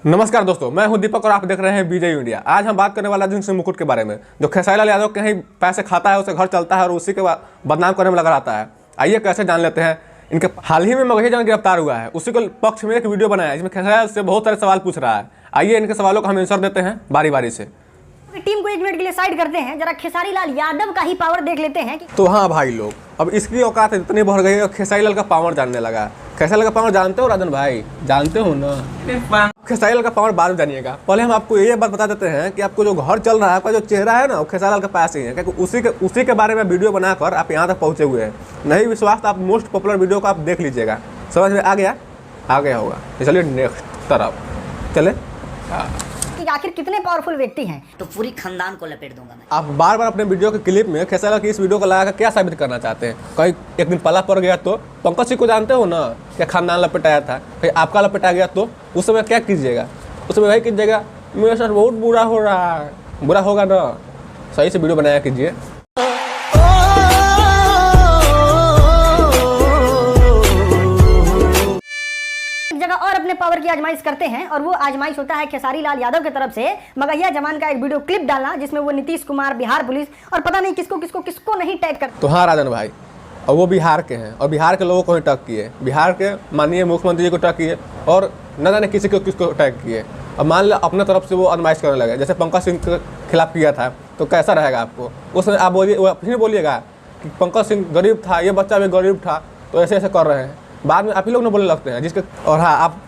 नमस्कार दोस्तों, मैं हूं दीपक और आप देख रहे हैं बीजे इंडिया। आज हम बात करने वाला जिन सिंह मुकुट के बारे में, जो खेसारी लाल यादव कहीं पैसे खाता है, उसे घर चलता है और उसी के बदनाम करने में लगा रहता है। आइए कैसे जान लेते हैं। इनके हाल ही में मगही जवान गिरफ्तार हुआ है, उसी के पक्ष में एक वीडियो बनाया है जिसमें खेसारी लाल से बहुत सारे सवाल पूछ रहा है। आइए इनके सवालों का हम आंसर देते हैं बारी बारी से। टीम को एक मिनट के लिए साइड करते हैं, जरा खेसारी लाल यादव का ही पावर देख लेते हैं तो हाँ भाई लोग, अब इसकी औकात इतनी बढ़ गई है, खेसारी लाल का पावर जानने लगा। खेसारी लाल का पावर जानते हो राजन भाई? जानते हो ना? खेसारी लाल का पावर बाद में जानिएगा। पहले हम आपको ये बात बता देते हैं कि आपको जो घर चल रहा है, आपका जो चेहरा है ना, वो खेसारी लाल के पास ही है, क्योंकि उसी के बारे में वीडियो बनाकर आप यहाँ तक पहुँचे हुए हैं। नहीं विश्वास तो आप मोस्ट पॉपुलर वीडियो को आप देख लीजिएगा। समझ में आ गया होगा। चलिए नेक्स्ट तरफ चले। कि आखिर कितने पावरफुल व्यक्ति हैं। तो पूरी खानदान को लपेट दूंगा मैं। आप बार बार अपने वीडियो के क्लिप में खेसारी लाल की इस वीडियो को लगाकर क्या साबित करना चाहते हैं? कहीं एक दिन पला पड़ गया तो पंकज सिंह को जानते हो ना, क्या खानदान लपेटाया था, कहीं आपका लपेटा गया तो उस समय क्या कीजिएगा? उस समय वही कीजिएगा, मेरे साथ बहुत बुरा हो रहा है। बुरा होगा ना, सही से वीडियो बनाया कीजिए। जगह और अपने पावर की आजमाइश करते हैं और वो आजमाइश होता है खेसारी लाल यादव की तरफ से मगहिया जवान का एक वीडियो क्लिप डालना, जिसमें वो नीतीश कुमार, बिहार पुलिस और पता नहीं किसको नहीं टैग कर। तो हाँ राजन भाई, और वो बिहार के हैं और बिहार के लोगों को ही टैग किए, बिहार के माननीय मुख्यमंत्री जी को टैग किए और न जाने किसको टैग किए। अब मान लो अपने तरफ से वो आजमाइश करने लगे, जैसे पंकज सिंह के खिलाफ किया था, तो कैसा रहेगा आपको? उसमें आप फिर बोलिएगा कि पंकज सिंह गरीब था, ये बच्चा भी गरीब था, तो ऐसे कर रहे हैं। बाद में आप ही लोग ने बोलने लगते हैं जिसके। और हाँ, आप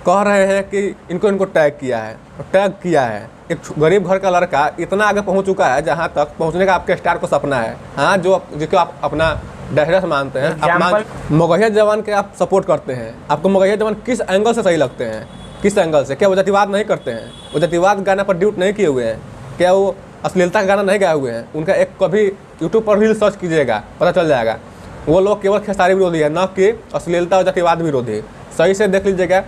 कह रहे हैं कि इनको टैग किया है, टैग किया है। एक गरीब घर का लड़का इतना आगे पहुंच चुका है जहां तक पहुंचने का आपके स्टार को सपना है। हाँ, जिसको आप अपना डहरस मानते हैं, अपना मगहिया जवान के आप सपोर्ट करते हैं। आपको मगहिया जवान किस एंगल से सही लगते हैं? किस एंगल से? क्या वो जातिवाद नहीं करते हैं? वो जातिवाद गाना पर ड्यूट नहीं किए हुए हैं? क्या वो अश्लीलता का गाना नहीं गाए हुए हैं? उनका एक कभी यूट्यूब पर रील सर्च कीजिएगा, पता चल जाएगा। वो लोग केवल खेसारी विरोधी है, न कि अश्लीलता और जातिवाद विरोधी। सही से देख लीजिएगा।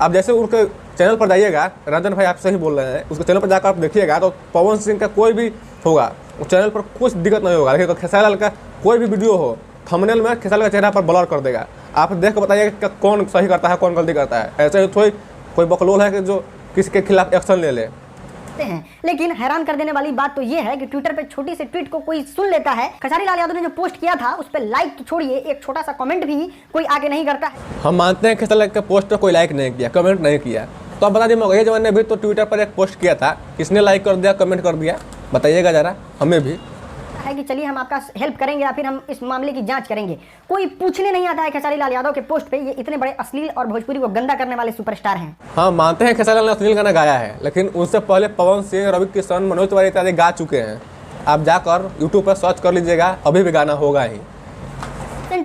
आप जैसे उनके चैनल पर जाइएगा, रंजन भाई आप सही बोल रहे हैं, उसके चैनल पर जाकर आप देखिएगा तो पवन सिंह का कोई भी होगा, उस चैनल पर कुछ दिक्कत नहीं होगा। लेकिन खेसारी लाल का कोई भी वीडियो हो, थंबनेल में खेसारी लाल का चेहरा पर ब्लर कर देगा। आप देख कर बताइएगा कौन सही करता है, कौन गलती करता है। ऐसे ही थोड़ी कोई बकलोल है कि जो किसी के खिलाफ एक्शन ले ले हैं। लेकिन हैरान कर देने वाली बात तो ये है कि ट्विटर पे छोटी सी ट्वीट को कोई सुन लेता है। खेसारी लाल यादव ने जो पोस्ट किया था उस पर लाइक तो छोड़िए, एक छोटा सा कमेंट भी कोई आगे नहीं करता है। हम मानते हैं खेसारी लाल के पोस्ट पर कोई लाइक नहीं किया, कमेंट नहीं किया। तो आप बता दीजिए, मगहिया जवान ने भी तो ट्विटर पर एक पोस्ट किया था, किसने लाइक कर दिया, कमेंट कर दिया? बताइएगा जरा हमें भी। है कि चलिए हम आपका हेल्प करेंगे या फिर हम इस मामले की जांच करेंगे। कोई पूछने नहीं आता है खेसारी लाल यादव के पोस्ट पे। ये इतने बड़े अश्लील और भोजपुरी को गंदा करने वाले सुपरस्टार हैं। हाँ, मानते हैं खेसारी लाल ने अश्लील गाना गाया है, लेकिन उनसे पहले पवन सिंह, रवि किशन, मनोज तिवारी इत्यादि गा चुके हैं। आप जाकर यूट्यूब पर सर्च कर लीजिएगा, अभी भी गाना होगा ही।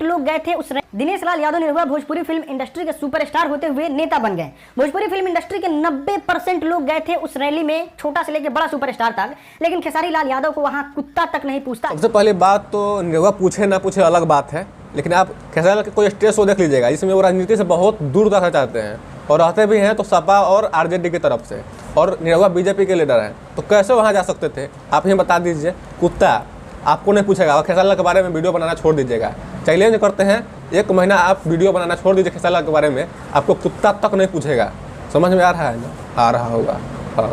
लोग गए थे उस दिनेश लाल यादव निरहुआ भोजपुरी फिल्म इंडस्ट्री के सुपरस्टार होते हुए नेता बन गए। भोजपुरी फिल्म इंडस्ट्री के 90% लोग गए थे उस रैली में, छोटा से लेकर बड़ा सुपरस्टार तक। लेकिन खेसारी लाल यादव को वहां कुत्ता तक नहीं पूछता। सबसे पहली बात तो निरहुआ पूछे ना पूछे अलग बात है, लेकिन आप खेसारी लाल के कोई स्टेज शो देख लीजिएगा जिसमें वो राजनीति से बहुत दूर रहना चाहते हैं और रहते भी हैं तो सपा और आरजेडी की तरफ से, और निरहुआ बीजेपी के लीडर हैं। तो कैसे वहाँ जा सकते थे? आप ही बता दीजिए। कुत्ता आपको नहीं पूछेगा। और खेसारी लाल के बारे में वीडियो बनाना छोड़ दीजिएगा। चैलेंज करते हैं, 1 महीना आप वीडियो बनाना छोड़ दीजिए खेसारी लाल के बारे में, आपको कुत्ता तक नहीं पूछेगा। समझ में आ रहा है ना? आ रहा होगा। हाँ,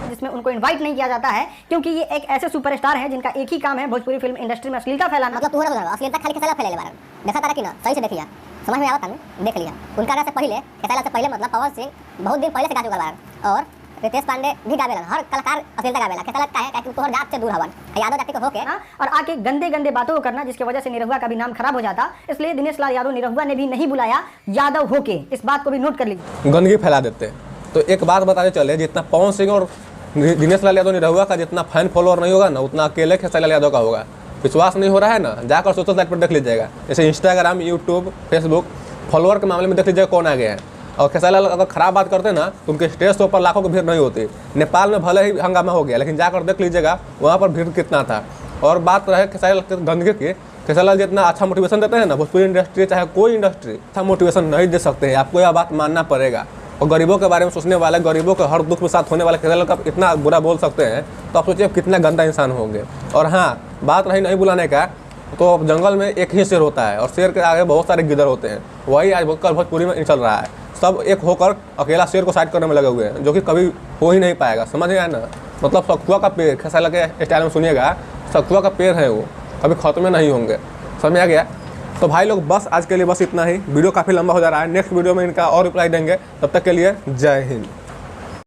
जिसमें उनको इनवाइट नहीं किया जाता है, क्योंकि ये एक ऐसे सुपरस्टार हैं जिनका एक ही काम है भोजपुरी फिल्म इंडस्ट्री में अश्लीलता फैलाना। मतलब तू अश्लीलता खाली खेसारी लाल फैले बारे देखा तारा कि ना, सही से देखिए, समझ में आवता नहीं, देख लिया। उनका गाना से पहले, खेसारी लाल से पहले, मतलब पवन सिंह बहुत दिन पहले से गा चुका बार, और रितेश पांडे भी गावेला। हर कलाकार अश्लीलता गावेला। खेसारी लाल का है कि तोहर जात से दूर हवन, यादव जाति को होके और आके गंदे बातों को करना, जिसकी वजह से निरहुआ का भी नाम खराब हो जाता। इसलिए दिनेश लाल यादव निरहुआ ने भी नहीं बुलाया यादव होके। इस बात को भी नोट कर लीजिए। गंदगी फैला देते हैं। तो एक बात बताते चले, जितना पवन सिंह और दिनेश लाल यादव निरहुआ का जितना फैन फॉलोअर नहीं होगा ना, उतना अकेले खेसारी लाल यादव का होगा। विश्वास नहीं हो रहा है ना, जाकर सोशल साइट पर देख लीजिएगा, जैसे इंस्टाग्राम, यूट्यूब, फेसबुक, फॉलोअर के मामले में देख लीजिएगा कौन आ गया है। और खेसारी लाल अगर खराब बात करते ना तो उनके स्टेज शो पर लाखों की भीड़ नहीं होती। नेपाल में भले ही हंगामा हो गया, लेकिन जाकर देख लीजिएगा वहाँ पर भीड़ कितना था। और बात रहे खेसारी लाल के गंदगी की, खेसारी लाल जितना अच्छा मोटिवेशन देते हैं ना, भोजपुरी इंडस्ट्री चाहे कोई इंडस्ट्री, अच्छा मोटिवेशन नहीं दे सकते हैं। आपको यह बात मानना पड़ेगा। और गरीबों के बारे में सोचने वाले, गरीबों के हर दुख में साथ होने वाले खेसारी लाल का इतना बुरा बोल सकते हैं, तो आप सोचिए कितना गंदा इंसान होंगे। और हाँ, बात रही नहीं बुलाने का, तो जंगल में एक ही शेर होता है और शेर के आगे बहुत सारे गिदड़ होते हैं। वही आज कल भोजपुरी में चल रहा है। सब एक होकर अकेला शेर को साइड करने में लगे हुए हैं, जो कि कभी हो ही नहीं पाएगा। समझ गया ना? मतलब सखुआ का पेड़, खेसारी लाल के स्टाइल में सुनिएगा, सखुआ का पेड़ है वो, कभी खत्म नहीं होंगे। समझ में आ गया? तो भाई लोग बस आज के लिए बस इतना ही। वीडियो काफ़ी लंबा हो जा रहा है, नेक्स्ट वीडियो में इनका और रिप्लाई देंगे। तब तक के लिए जय हिंद।